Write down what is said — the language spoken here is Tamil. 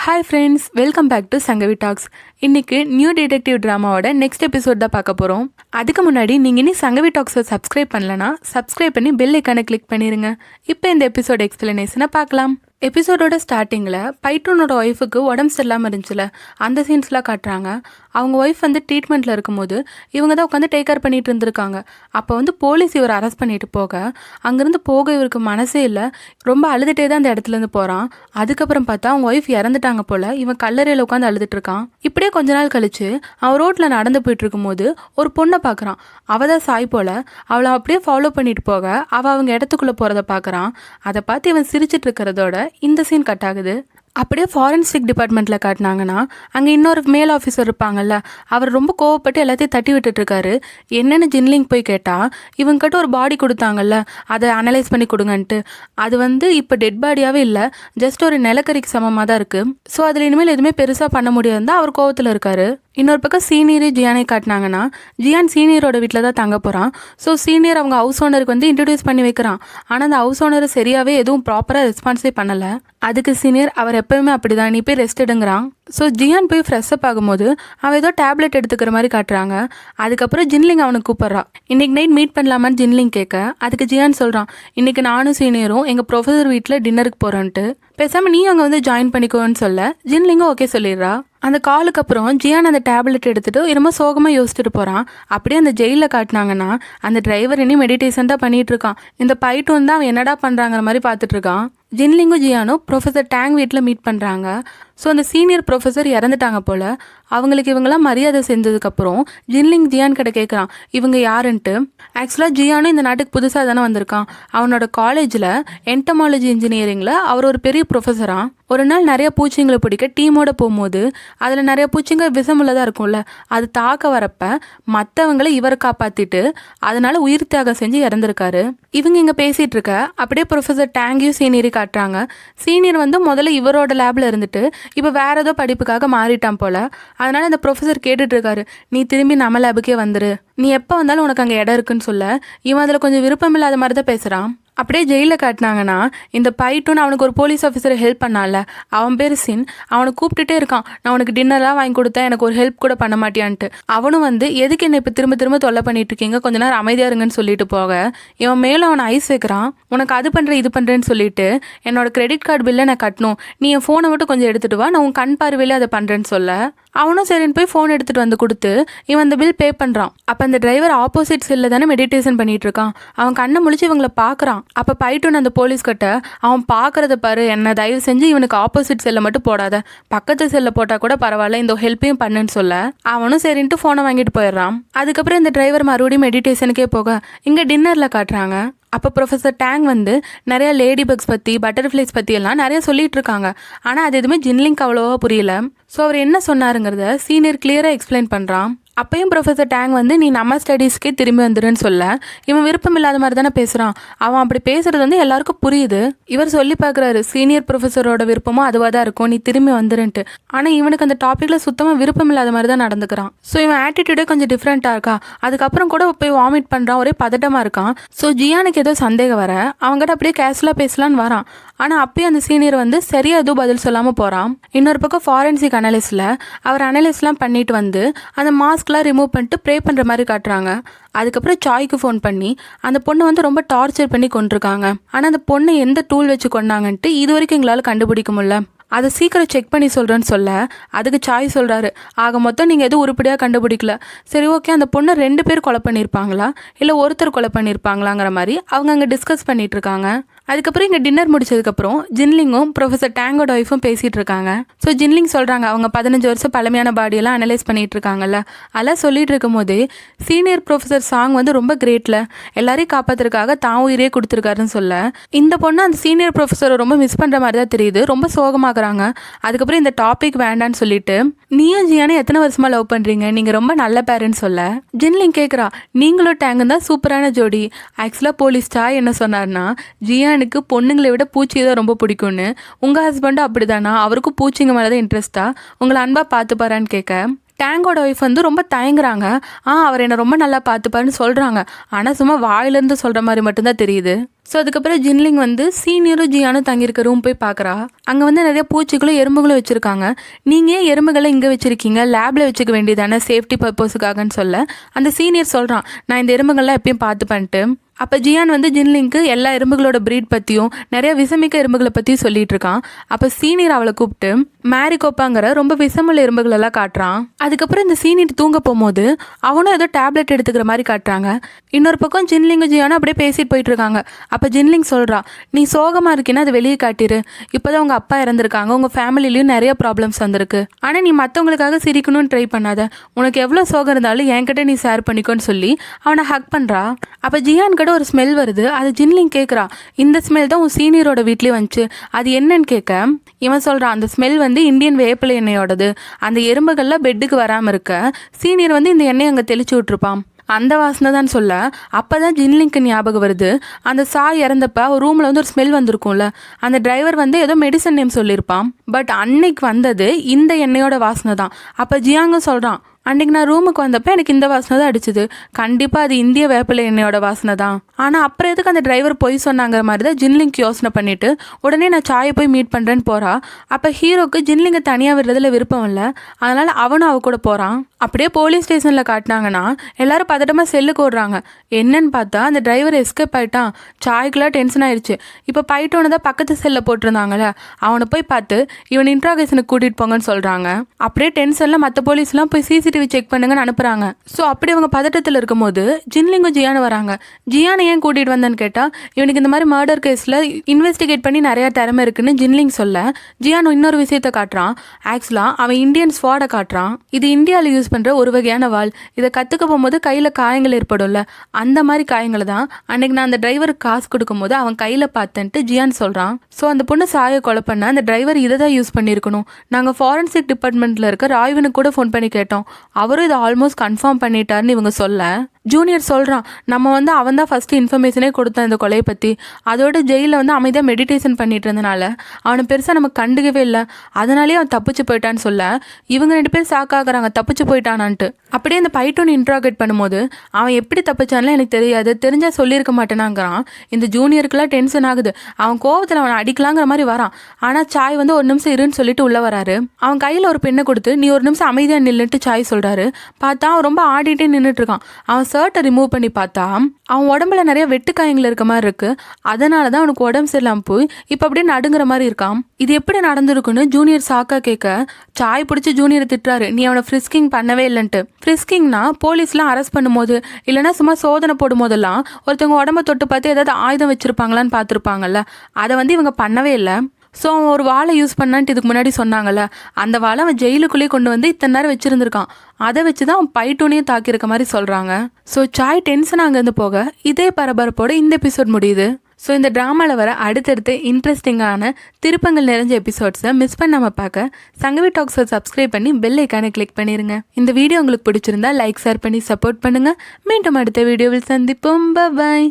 Hi friends, welcome back to Sangavi talks. இன்னைக்கு நியூ டிடெக்டிவ் ட்ராமாவோட நெக்ஸ்ட் எபிசோட் தான் பார்க்க போகிறோம். அதுக்கு முன்னாடி நீங்கள் இனி சங்கவி டாக்ஸை சப்ஸ்கிரைப் பண்ணலன்னா சப்ஸ்கிரைப் பண்ணி பெல் ஐக்கானை கிளிக் பண்ணிடுங்க. இப்போ இந்த எபிசோட் எக்ஸ்பிளனேஷனை பார்க்கலாம். எபிசோடோட ஸ்டார்டிங்கில் பைட்டூனோட ஒய்ஃபுக்கு உடம்பு சரியில்லாமல் இருந்துச்சுல, அந்த சீன்ஸ்லாம் காட்டுறாங்க. அவங்க ஒய்ஃப் ட்ரீட்மெண்ட்டில் இருக்கும்போது இவங்க தான் உட்காந்து டேக் கேர் பண்ணிட்டு இருந்திருக்காங்க. அப்போ போலீஸ் இவரை அரெஸ்ட் பண்ணிட்டு போக அங்கேருந்து போக இவருக்கு மனசே இல்லை. ரொம்ப அழுதுகிட்டே தான் அந்த இடத்துலேருந்து போகிறான். அதுக்கப்புறம் பார்த்தா அவங்க ஒய்ஃப் இறந்துட்டாங்க போல். இவன் கல்லறையில் உட்காந்து அழுதுட்டு இருக்கான். இப்படியே கொஞ்ச நாள் கழிச்சு அவன் ரோட்டில் நடந்து போயிட்டு இருக்கும்போது ஒரு பொண்ணை பார்க்குறான். அவள் தான் சாய் போல். அவளை அப்படியே ஃபாலோ பண்ணிட்டு போக அவள் அவங்க இடத்துக்குள்ளே போகிறத பார்க்குறான். அதை பார்த்து இவன் சிரிச்சிட்டு இருக்கிறதோட இந்த சீன் கட் ஆகுது. அப்படியே ஃபாரன்சிக் டிபார்ட்மெண்ட்டில் காட்டினாங்கன்னா அங்கே இன்னொரு மேல் ஆஃபீஸர் இருப்பாங்கல்ல, அவர் ரொம்ப கோவப்பட்டு எல்லாத்தையும் தட்டி விட்டுட்டு இருக்காரு. என்னென்னு ஜின்லிங் போய் கேட்டால் இவங்ககிட்ட ஒரு பாடி கொடுத்தாங்கல்ல, அதை அனலைஸ் பண்ணி கொடுங்கன்ட்டு. அது இப்போ டெட் பாடியாகவே இல்லை, ஜஸ்ட் ஒரு நிலக்கரிக்கு சமமாக தான் இருக்குது. ஸோ அதில் இனிமேல் எதுவுமே பெருசாக பண்ண முடியாது. அவர் கோவத்தில் இருக்காரு. இன்னொரு பக்கம் சீனியர் ஜியானை காட்டினாங்கன்னா ஜியான் சீனியரோட வீட்டில் தான் தங்க போகிறான். ஸோ சீனியர் அவங்க ஹவுஸ் ஓனருக்கு இன்ட்ரடியூஸ் பண்ணி வைக்கிறான். ஆனால் அந்த ஹவுஸ் ஓனர் சரியாகவே எதுவும் ப்ராப்பராக ரெஸ்பான்ஸே பண்ணலை. அதுக்கு சீனியர் அவர் எப்பவுமே அப்படிதான், நீ போய் ரெஸ்ட் எடுங்கிறான். ஸோ ஜியான் போய் ஃப்ரெஷ்ஷப் ஆகும்போது அவன் ஏதோ டேப்லெட் எடுத்துக்கிற மாதிரி காட்டுறாங்க. அதுக்கப்புறம் ஜின்லிங் அவனுக்கு கூப்பிட்றான். இன்னைக்கு நைட் மீட் பண்ணலாமான்னு ஜின்லிங் கேட்க அதுக்கு ஜியான் சொல்கிறான், இன்னைக்கு நானும் சீனியரும் எங்கள் ப்ரொஃபஸர் வீட்டில் டின்னருக்கு போகிறோன்ட்டு. பேசாமல் நீ அங்கே ஜாயின் பண்ணிக்கோன்னு சொல்ல ஜின்லிங்கும் ஓகே சொல்லிடுறா. அந்த காலுக்கு அப்புறம் ஜியான் அந்த டேப்லெட் எடுத்துகிட்டு ரொம்ப சோகமாக யோசிச்சுட்டு போகிறான். அப்படியே அந்த ஜெயிலில் காட்டினாங்கன்னா அந்த டிரைவர் இனி மெடிடேஷன் தான் பண்ணிகிட்டு இருக்கான். இந்த பைட்டூன் தான் அவன் என்னடா பண்ணுறாங்கிற மாதிரி பார்த்துட்டு இருக்கான். ஜின்லிங்கும் ஜியானும் ப்ரொஃபஸர் டேங் வீட்டில் மீட் பண்ணுறாங்க. ஸோ அந்த சீனியர் ப்ரொஃபஸர் இறந்துட்டாங்க போல். அவங்களுக்கு இவங்களாம் மரியாதை செஞ்சதுக்கப்புறம் ஜின்லிங் ஜியான் கிட்ட கேட்குறான் இவங்க யாருன்ட்டு. ஆக்சுவலாக ஜியானும் இந்த நாட்டுக்கு புதுசாக தானே வந்திருக்கான். அவனோட காலேஜில் என்டமாலஜி இன்ஜினியரிங்கில் அவர் ஒரு பெரிய ப்ரொஃபஸராக. ஒரு நாள் நிறைய பூச்சிங்களை பிடிக்க டீமோட போகும்போது அதில் நிறைய பூச்சிங்க விஷமுள்ளதாக இருக்கும்ல, அது தாக்க வரப்ப மற்றவங்களை இவரை காப்பாற்றிட்டு அதனால உயிர் தியாகம் செஞ்சு இறந்துருக்காரு. இவங்க இங்கே பேசிகிட்டு இருக்க அப்படியே ப்ரொஃபஸர் டேங்கையும் சீனியரை காட்டுறாங்க. சீனியர் முதல்ல இவரோட லேபில் இருந்துட்டு இப்போ வேற ஏதோ படிப்புக்காக மாறிட்டான் போல. அதனால அந்த ப்ரொஃபஸர் கேட்டுட்டு இருக்காரு, நீ திரும்பி நம்ம லேபுக்கே வந்துரு, நீ எப்போ வந்தாலும் உனக்கு அங்கே இடம் இருக்குன்னு சொல்ல இவன் அதில் கொஞ்சம் விருப்பம் இல்லாத மாதிரி தான் பேசுகிறான். அப்படியே ஜெயிலில் காட்டினாங்கன்னா இந்த பைட்டூன் அவனுக்கு ஒரு போலீஸ் ஆஃபீஸரை ஹெல்ப் பண்ணால, அவன் பேர் சின். அவனை கூப்பிட்டுட்டே இருக்கான், நான் உனக்கு டின்னர்லாம் வாங்கி கொடுத்தேன், எனக்கு ஒரு ஹெல்ப் கூட பண்ண மாட்டியான்ட்டு. அவனும் எதுக்கு என்ன இப்போ திரும்ப திரும்ப தொல்லை பண்ணிட்டு இருக்கீங்க, கொஞ்ச நேரம் அமைதியாக இருங்கன்னு சொல்லிட்டு போக இவன் மேலே அவனை ஐஸ் வைக்கிறான். உனக்கு அது பண்ணுறேன் இது பண்ணுறேன்னு சொல்லிட்டு என்னோட கிரெடிட் கார்டு பில்லை நான் கட்டணும், நீ என் ஃபோனை மட்டும் கொஞ்சம் எடுத்துகிட்டு வா, நான் உன் கண் பார்வையிலே அதை பண்ணுறேன்னு சொல்ல அவனும் சரின்னு போய் ஃபோன் எடுத்துகிட்டு கொடுத்து இவன் அந்த பில் பே பண்ணுறான். அப்போ அந்த டிரைவர் ஆப்போசிட் செல்லில் தானே மெடிடேஷன் பண்ணிட்டு இருக்கான். அவன் கண்ணை முழிச்சு இவங்களை பார்க்குறான். அப்போ பைட்டூன் அந்த போலீஸ் கிட்ட அவன் பார்க்குறத பாரு, என்ன தயவு செஞ்சு இவனுக்கு ஆப்போசிட் செல்லை மட்டும் போடாத, பக்கத்து செல்லை போட்டால் கூட பரவாயில்ல, இந்த ஹெல்ப்பையும் பண்ணுன்னு சொல்ல அவனும் சரின்ட்டு ஃபோனை வாங்கிட்டு போயிடுறான். அதுக்கப்புறம் இந்த டிரைவர் மறுபடியும் மெடிடேஷனுக்கே போக இங்கே டின்னரில் காட்டுறாங்க. அப்போ ப்ரொஃபஸர் டேங் நிறைய லேடி பக்ஸ் பற்றி பட்டர்ஃப்ளைஸ் பற்றி எல்லாம் நிறைய சொல்லிட்டு இருக்காங்க. ஆனால் அது எதுவுமே ஜின்லிங்க்கு அவ்வளோவா புரியல. ஸோ அவர் என்ன சொன்னாருங்கிறத சீனியர் கிளியராக எக்ஸ்பிளைன் பண்ணுறான். அப்பையும் ப்ரொஃபஸர் டேங் நீ நம்ம ஸ்டடீஸ்க்கே திரும்பி வந்துடுன்னு சொல்ல இவன் விருப்பம் இல்லாத மாதிரி தானே பேசுகிறான். அவன் அப்படி பேசுறது எல்லாருக்கும் புரியுது. இவர் சொல்லி பார்க்குறாரு, சீனியர் ப்ரொஃபஸரோட விருப்பமும் அதுவாக தான் இருக்கும், நீ திரும்பி வந்துருன்ட்டு. ஆனால் இவனுக்கு அந்த டாப்பிக்கில் சுத்தமாக விருப்பம் இல்லாத மாதிரி தான் நடந்துக்கிறான். ஸோ இவன் ஆட்டிடியூடே கொஞ்சம் டிஃப்ரெண்ட்டாக இருக்கா. அதுக்கப்புறம் கூட போய் வாமிட் பண்ணுறான், ஒரே பதட்டமாக இருக்கான். ஸோ ஜியானுக்கு ஏதோ சந்தேகம் வர அவங்ககிட்ட அப்படியே கேஷுவலாக பேசலான்னு வரான். ஆனால் அப்பயும் அந்த சீனியர் சரியாக எதுவும் பதில் சொல்லாமல் போகிறான். இன்னொரு பக்கம் ஃபாரன்சிக் அனலிஸ்டில் அவர் அனலைஸ்லாம் பண்ணிட்டு அந்த மாஸ்க்லாம் ரிமூவ் பண்ணிட்டு ப்ரே பண்ணுற மாதிரி காட்டுறாங்க. அதுக்கப்புறம் சாய்க்கு ஃபோன் பண்ணி அந்த பொண்ணை ரொம்ப டார்ச்சர் பண்ணி கொண்டிருக்காங்க. ஆனால் அந்த பொண்ணை எந்த டூல் வச்சு கொண்டாங்கன்ட்டு இது வரைக்கும் எங்களால் கண்டுபிடிக்க முடியல, அதை சீக்கிரம் செக் பண்ணி சொல்கிறேன்னு சொல்ல அதுக்கு சாய் சொல்கிறாரு, ஆக மொத்தம் நீங்கள் எதுவும் உருப்படியாக கண்டுபிடிக்கல. சரி ஓகே, அந்த பொண்ணை 2 பேர் கொலை பண்ணியிருப்பாங்களா இல்லை ஒருத்தர் கொலை பண்ணியிருப்பாங்களாங்கிற மாதிரி அவங்க அங்கே டிஸ்கஸ் பண்ணிட்டு இருக்காங்க. அதுக்கப்புறம் இங்கே டின்னர் முடிச்சதுக்கப்புறம் ஜின்லிங்கும் ப்ரொஃபஸர் டேங்கோட ஒய்ஃபும் பேசிகிட்டு இருக்காங்க. ஸோ ஜின்லிங் சொல்கிறாங்க அவங்க 15 வருஷம் பழமையான பாடியெல்லாம் அனலைஸ் பண்ணிகிட்டு இருக்காங்கல்ல, அதெல்லாம் சொல்லிட்டு இருக்கும் போதே சீனியர் ப்ரொஃபஸர் சாங் ரொம்ப கிரேட்டில் எல்லாரையும் காப்பாற்றுறதுக்காக தான் உயிரே கொடுத்துருக்காருன்னு சொல்ல இந்த பொண்ணு அந்த சீனியர் ப்ரொஃபஸரை ரொம்ப மிஸ் பண்ணுற மாதிரி தான் தெரியுது, ரொம்ப சோகமாகறாங்க. அதுக்கப்புறம் இந்த டாபிக் வேண்டான்னு சொல்லிட்டு நீயும் ஜியானே எத்தனை வருஷமாக லவ் பண்ணுறீங்க, நீங்கள் ரொம்ப நல்ல பேருன்னு சொல்ல ஜின்லிங் கேட்குறா, நீங்களும் டேங்கும் தான் சூப்பரான ஜோடி. ஆக்சுவலாக போலீஸ் சாய் என்ன சொன்னார்னா ஜியான் எனக்கு பொண்ணுங்களை விட பூச்சி தான் ரொம்ப பிடிக்கும்னு, உங்கள் ஹஸ்பண்டும் அப்படிதானா, அவருக்கும் பூச்சிங்க மேலே தான் இன்ட்ரெஸ்டா, உங்களை அன்பாக பார்த்துப்பாரான்னு கேட்க டேங்கோட ஒய்ஃப் ரொம்ப தயங்குறாங்க. அவர் என்னை ரொம்ப நல்லா பார்த்துப்பாருன்னு சொல்கிறாங்க, ஆனால் சும்மா வாயிலேருந்து சொல்கிற மாதிரி மட்டும்தான் தெரியுது. ஸோ அதுக்கப்புறம் ஜின்லிங் வந்து சீனியரும் ஜியானும் தங்கியிருக்க ரூம் போய் பார்க்குறா. அங்கே வந்து நிறைய பூச்சிகளும் எறும்புகளும் வச்சுருக்காங்க. நீங்கள் ஏன் எறும்புகளை இங்கே வச்சுருக்கீங்க, லேபில் வச்சுக்க வேண்டியதானே சேஃப்டி பர்பஸுக்காகன்னு சொல்ல அந்த சீனியர் சொல்கிறான், நான் இந்த எறும்புகள்லாம் எப்பயும் பார்த்து பண்ணிட்டு. அப்போ ஜியான் வந்து ஜின்லிங்க்கு எல்லா எறும்புகளோட ப்ரீட் பற்றியும் நிறைய விஷமிக்க எறும்புகளை பற்றியும் சொல்லிட்டு இருக்கான். அப்போ சீனியர் அவளை கூப்பிட்டு மேரிகோப்பாங்கிற ரொம்ப விஷமுள்ள எறும்புகளெல்லாம் காட்டுறான். அதுக்கப்புறம் இந்த சீனியர் தூங்க போகும்போது அவனும் ஏதோ டேப்லெட் எடுத்துக்கிற மாதிரி காட்டுறாங்க. இன்னொரு பக்கம் ஜின்லிங்கும் ஜியானும் அப்படியே பேசிட்டு போயிட்டு இருக்காங்க. அப்போ ஜின்லிங் சொல்கிறா, நீ சோகமாக இருக்கீன்னா அது வெளியே காட்டிரு. இப்போதான் உங்கள் அப்பா இறந்துருக்காங்க, உங்கள் ஃபேமிலிலையும் நிறைய ப்ராப்ளம்ஸ் வந்திருக்கு. ஆனால் நீ மற்றவங்களுக்காக சிரிக்கணும்னு ட்ரை பண்ணாத. உனக்கு எவ்வளோ சோகம் இருந்தாலும் என்கிட்ட நீ ஷேர் பண்ணிக்கோன்னு சொல்லி அவனை ஹக் பண்ணுறா. அப்போ ஜியான் கிட்ட ஒரு ஸ்மெல் வருது. அது ஜின்லிங் கேட்குறா, இந்த ஸ்மெல் தான் உன் சீனியரோட வீட்லேயே வந்துச்சு, அது என்னன்னு கேட்க இவன் சொல்கிறான், அந்த ஸ்மெல் வந்து இந்தியன் வேப்பிலை எண்ணெயோடது. அந்த எறும்புகள்லாம் பெட்டுக்கு வராமல் இருக்க சீனியர் வந்து இந்த எண்ணெய் அங்கே தெளிச்சு விட்டுருப்பான். அந்த வாசனை தான் சொல்ல அப்போ தான் ஜின்லிங்க்கு ஞாபகம் வருது, அந்த சாய் இறந்தப்ப ஒரு ரூமில் வந்து ஒரு ஸ்மெல் வந்திருக்கும்ல, அந்த டிரைவர் வந்து ஏதோ மெடிசன் நேம் சொல்லியிருப்பான். பட் அன்னைக்கு வந்தது இந்த எண்ணெயோட வாசனை தான். அப்போ ஜியாங்க சொல்கிறான், அன்றைக்கி நான் ரூமுக்கு வந்தப்போ எனக்கு இந்த வாசனை தான் அடிச்சுது, கண்டிப்பாக அது இந்திய வேப்பிலை எண்ணெயோட வாசனை தான். ஆனால் அப்புறம் எதுக்கு அந்த டிரைவர் பொய் சொன்னாங்கிற மாதிரி தான் ஜின்லிங் யோசனை பண்ணிட்டு உடனே நான் சாயை போய் மீட் பண்ணுறேன்னு போகிறா. அப்போ ஹீரோக்கு ஜின்லிங்கை தனியாக விடுறதுல விருப்பம் இல்லை, அதனால் அவனும் அவ கூட போகிறான். அப்படியே போலீஸ் ஸ்டேஷனில் காட்டினாங்கன்னா எல்லாரும் பதட்டமாக செல்லுக்கு ஓடுறாங்க. என்னன்னு பார்த்தா அந்த டிரைவர் எஸ்கேப் ஆகிட்டான். சாய்க்குலாம் டென்ஷன் ஆயிடுச்சு. இப்போ பைட்டோன்னு தான் பக்கத்து செல்லில் போட்டிருந்தாங்களே, அவனை போய் பார்த்து இவன் இன்ட்ராகேஷனுக்கு கூட்டிகிட்டு போங்கன்னு சொல்கிறாங்க. அப்படியே டென்ஷனில் மற்ற போலீஸ்லாம் போய் சிசிடிவி செக் பண்ணுங்கன்னு அனுப்புகிறாங்க. ஸோ அப்படி அவங்க பதட்டத்தில் இருக்கும்போது ஜின்லிங்கும் ஜியானு வராங்க. ஜியானை ஏன் கூட்டிகிட்டு வந்தேன்னு கேட்டால் இவனுக்கு இந்த மாதிரி மர்டர் கேஸில் இன்வெஸ்டிகேட் பண்ணி நிறையா திறமை இருக்குன்னு ஜின்லிங் சொல்ல ஜியானு இன்னொரு விஷயத்தை காட்டுறான். ஆக்சுவலாக அவன் இந்தியன் ஸ்வாடை காட்டுறான். இது இந்தியாவில் யூஸ் பண்ணுற ஒரு வகையான வாள். இதை கற்றுக்க போகும்போது கையில் காயங்கள் ஏற்படும்ல, அந்த மாதிரி காயங்களை தான் அன்னைக்கு நான் அந்த டிரைவருக்கு காசு கொடுக்கும்போது அவன் கையில் பார்த்தேன்ட்டு ஜியான் சொல்கிறான். ஸோ அந்த பொண்ணு சாயை கொலை பண்ண அந்த டிரைவர் இதை தான் யூஸ் பண்ணியிருக்கணும். நாங்கள் ஃபாரன்சிக் டிபார்ட்மெண்ட்டில் இருக்க ராய்வனுக்கு கூட ஃபோன் பண்ணி கேட்டோம், அவரும் இதை ஆல்மோஸ்ட் கன்ஃபார்ம் பண்ணிட்டாருன்னு இவங்க சொல்ல ஜூனியர் சொல்கிறான், நம்ம வந்து அவன் தான் ஃபஸ்ட்டு இன்ஃபர்மேஷனே கொடுத்தான் இந்த கொலையை பற்றி. அதோட ஜெயிலில் வந்து அமைதியாக மெடிடேஷன் பண்ணிட்டு இருந்தனால அவனை பெருசாக நம்ம கண்டுக்கவே இல்லை, அதனாலேயே அவன் தப்பிச்சு போயிட்டான்னு சொல்ல இவங்க 2 பேர் சாக்காகிறாங்க தப்பிச்சு போயிட்டானான்ட்டு. அப்படியே அந்த பைட்டோன்னு இன்ட்ராகேட் பண்ணும்போது அவன் எப்படி தப்பிச்சான்லாம் எனக்கு தெரியாது, தெரிஞ்சால் சொல்லியிருக்க மாட்டேனாங்கிறான். இந்த ஜூனியருக்குலாம் டென்ஷன் ஆகுது. அவன் கோவத்தில் அவனை அடிக்கலாங்கிற மாதிரி வரான். ஆனால் சாய் வந்து ஒரு நிமிஷம் இருன்னு சொல்லிட்டு உள்ளே வராரு. அவன் கையில் ஒரு பெண்ணை கொடுத்து நீ ஒரு நிமிஷம் அமைதியாக நில்லுன்ட்டு சாய் சொல்கிறாரு. பார்த்தா அவன் ரொம்ப ஆடிட்டே நின்றுட்டு இருக்கான். அவன் ஷர்ட்டை ரிமூவ் பண்ணி பார்த்தா அவன் உடம்புல நிறைய வெட்டுக்காயங்கள் இருக்க மாதிரி இருக்கு. அதனால தான் அவனுக்கு உடம்பு சரியில்லாமல் போய் இப்போ அப்படியே நடுங்கிற மாதிரி இருக்கான். இது எப்படி நடந்திருக்குன்னு ஜூனியர் சாக்கா கேட்க சாய் பிடிச்சி ஜூனியரை திட்டுறாரு, நீ அவனை ஃப்ரிஸ்கிங் பண்ணவே இல்லைன்ட்டு. ஃப்ரிஸ்கிங்னா போலீஸ்லாம் அரெஸ்ட் பண்ணும்போது இல்லைனா சும்மா சோதனை போடும் போதெல்லாம் ஒருத்தவங்க உடம்ப தொட்டு பார்த்து ஏதாவது ஆயுதம் வச்சிருப்பாங்களான்னு பார்த்துருப்பாங்கல்ல, அதை வந்து இவங்க பண்ணவே இல்லை. ஸோ அவன் ஒரு வாழை யூஸ் பண்ணான்ட்டு இதுக்கு முன்னாடி சொன்னாங்கல்ல, அந்த வாழை அவன் ஜெயிலுக்குள்ளேயே கொண்டு வந்து இத்தனை நேரம் வச்சுருந்துருக்கான். அதை வச்சு தான் அவன் பைட்டோனையும் தாக்கியிருக்க மாதிரி சொல்கிறாங்க. ஸோ சாய் டென்ஷன் அங்கேருந்து போக இதே பரபரப்போட இந்த எபிசோட் முடியுது. ஸோ இந்த ட்ராமாவில் வர அடுத்தடுத்து இன்ட்ரெஸ்டிங்கான திருப்பங்கள் நிறைஞ்ச எபிசோட்ஸை மிஸ் பண்ணாமல் பார்க்க சங்கவி டாக்ஸை சப்ஸ்கிரைப் பண்ணி பெல் ஐக்கானை கிளிக் பண்ணிடுங்க. இந்த வீடியோ உங்களுக்கு பிடிச்சிருந்தா லைக் ஷேர் பண்ணி சப்போர்ட் பண்ணுங்கள். மீண்டும் அடுத்த வீடியோவில் சந்திப்போம். பாய்.